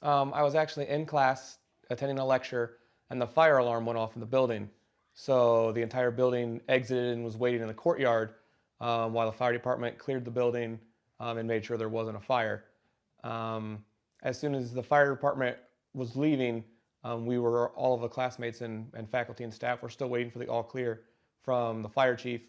I was actually in class attending a lecture, and the fire alarm went off in the building. So the entire building exited and was waiting in the courtyard while the fire department cleared the building and made sure there wasn't a fire. As soon as the fire department was leaving, all of the classmates and faculty and staff were still waiting for the all clear from the fire chief.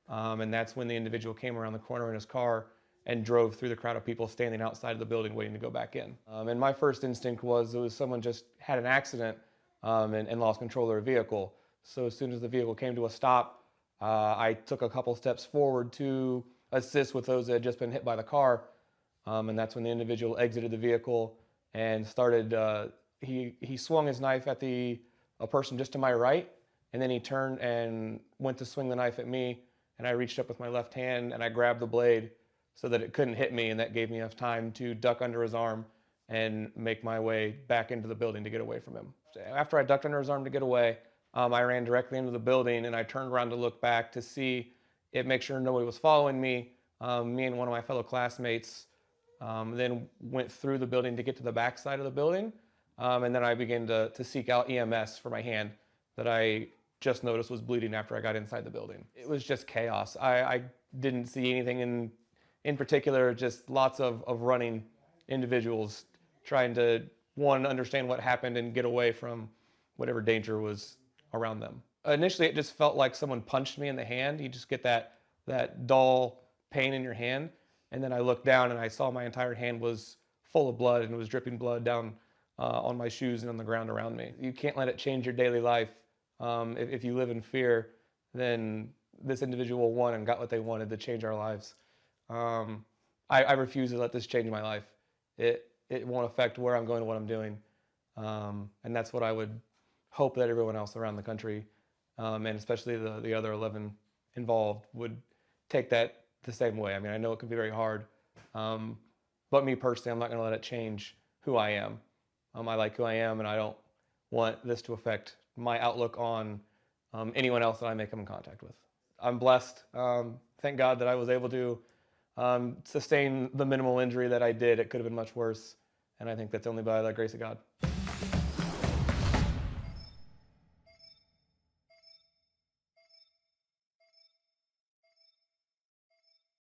And that's when the individual came around the corner in his car and drove through the crowd of people standing outside of the building waiting to go back in. And my first instinct was it was someone just had an accident and lost control of their vehicle. So as soon as the vehicle came to a stop, I took a couple steps forward to assist with those that had just been hit by the car. And that's when the individual exited the vehicle and started, he swung his knife at a person just to my right, and then he turned and went to swing the knife at me, and I reached up with my left hand and I grabbed the blade so that it couldn't hit me, and that gave me enough time to duck under his arm and make my way back into the building to get away from him. After I ducked under his arm to get away, I ran directly into the building, and I turned around to look back to see make sure nobody was following me. Me and one of my fellow classmates then went through the building to get to the back side of the building, and then I began to seek out EMS for my hand that I just noticed was bleeding after I got inside the building. It was just chaos. I didn't see anything in particular, just lots of running individuals trying to, one, understand what happened and get away from whatever danger was around them. Initially, it just felt like someone punched me in the hand. You just get that dull pain in your hand. And then I looked down and I saw my entire hand was full of blood, and it was dripping blood down on my shoes and on the ground around me. You can't let it change your daily life. If you live in fear, then this individual won and got what they wanted to change our lives. I refuse to let this change my life. It won't affect where I'm going and what I'm doing. And that's what I would hope that everyone else around the country, and especially the other 11 involved, would take that the same way. I mean, I know it can be very hard, but me personally, I'm not going to let it change who I am. I like who I am, and I don't want this to affect my outlook on anyone else that I may come in contact with. I'm blessed. Thank God that I was able to sustain the minimal injury that I did. It could have been much worse, and I think that's only by the grace of God.